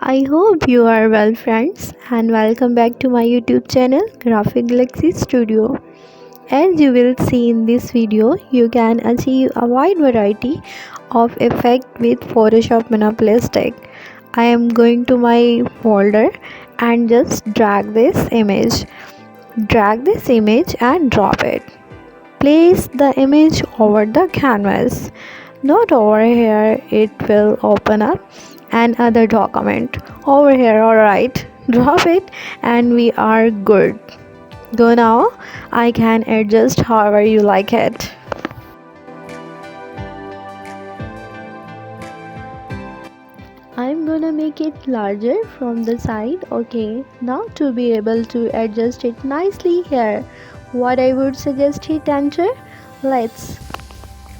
I hope you are well, friends, and welcome back to my YouTube channel Graphic Galaxy Studio. As you will see in this video, you can achieve a wide variety of effect with Photoshop Manipulation. I am going to my folder and just drag this image and drop it. Place the image over the canvas, not over here. It will open up another document over here. Alright, drop it and we are good. Go now. I can adjust however you like it. I'm gonna make it larger from the side. Okay, now to be able to adjust it nicely here, what I would suggest, hit enter. Let's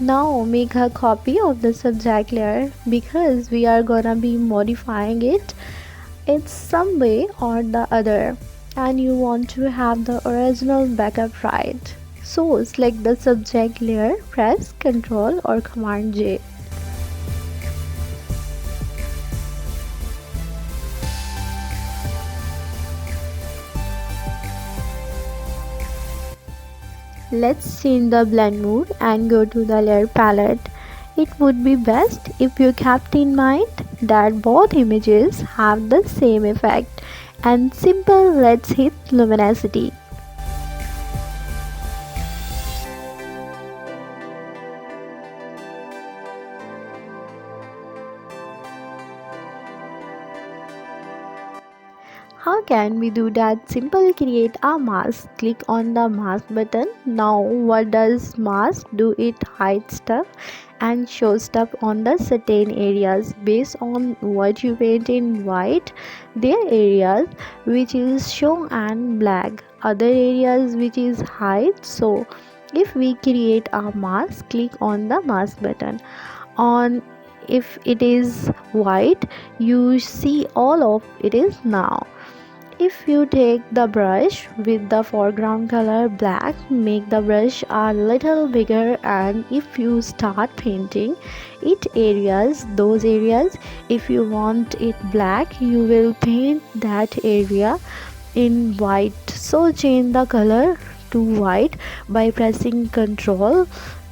now make a copy of the subject layer because we are gonna be modifying it in some way or the other, and you want to have the original backup, right? So select the subject layer, press Ctrl or Command J. Let's change the blend mode and go to the layer palette. It would be best if you kept in mind that both images have the same effect. And simple, let's hit luminosity. How can we do that? Simple, create a mask. Click on the mask button. Now what does mask do? It hides stuff and shows stuff on the certain areas based on what you paint in white. There are areas which is shown and black, other areas which is hide. So if we create a mask, click on the mask button. On if it is white, you see all of it is now. If you take the brush with the foreground color black, make the brush a little bigger, and if you start painting those areas, if you want it black, you will paint that area in white. So change the color to white by pressing Ctrl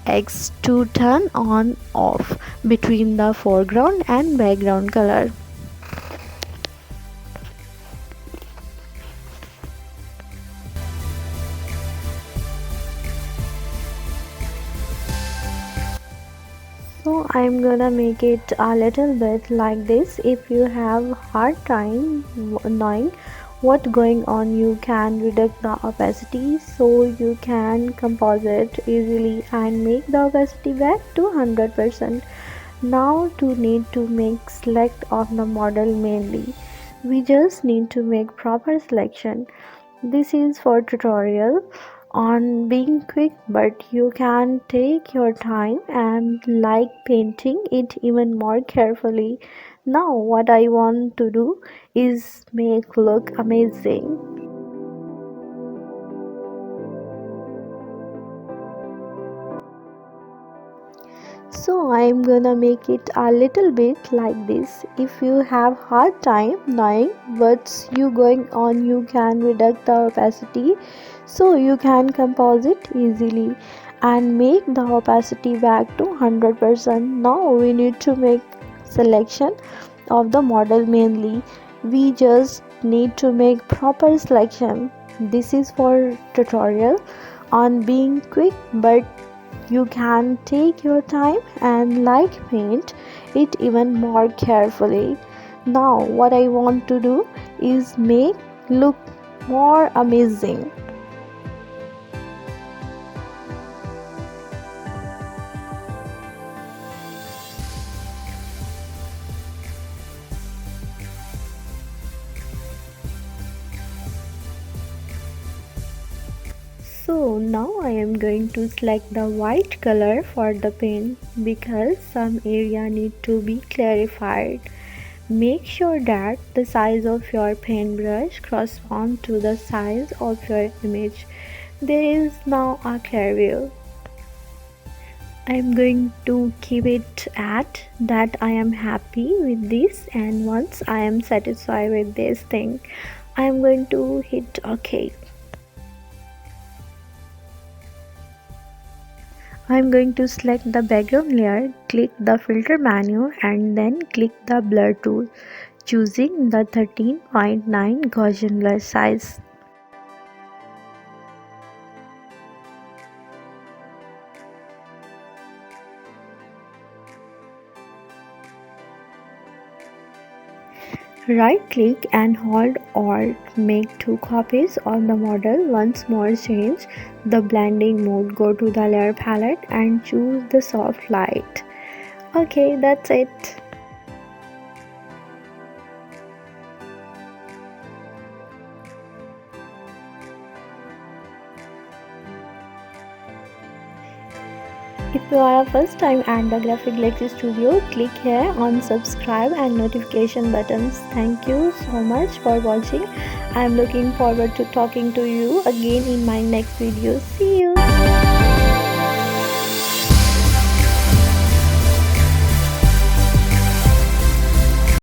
X to turn on off between the foreground and background color. So I'm gonna make it a little bit like this. If you have hard time knowing what going on, you can reduce the opacity so you can compose it easily and make the opacity back to 100%. Now to need to make select of the model mainly. We just need to make proper selection. This is for tutorial on being quick, but you can take your time and like painting it even more carefully. Now what I want to do is make look amazing. So I'm gonna make it a little bit like this. If you have hard time knowing what's you going on, you can reduce the opacity so you can compose it easily and make the opacity back to 100%. Now we need to make selection of the model mainly. We just need to make proper selection. This is for tutorial on being quick, but you can take your time and like paint it even more carefully. Now what I want to do is make look more amazing. So now I am going to select the white color for the pen because some area need to be clarified. Make sure that the size of your paintbrush corresponds to the size of your image. There is now a clear view. I'm going to keep it at that I am happy with this, and once I am satisfied with this thing, I'm going to hit OK. I'm going to select the background layer, click the filter menu and then click the blur tool, choosing the 13.9 Gaussian blur size. Right click and hold Alt, make two copies of the model. Once more, change the blending mode, go to the layer palette and choose the soft light. Okay, that's it. If you are a first time at the Graphic Legacy Studio, click here on subscribe and notification buttons. Thank you so much for watching. I am looking forward to talking to you again in my next video. See you.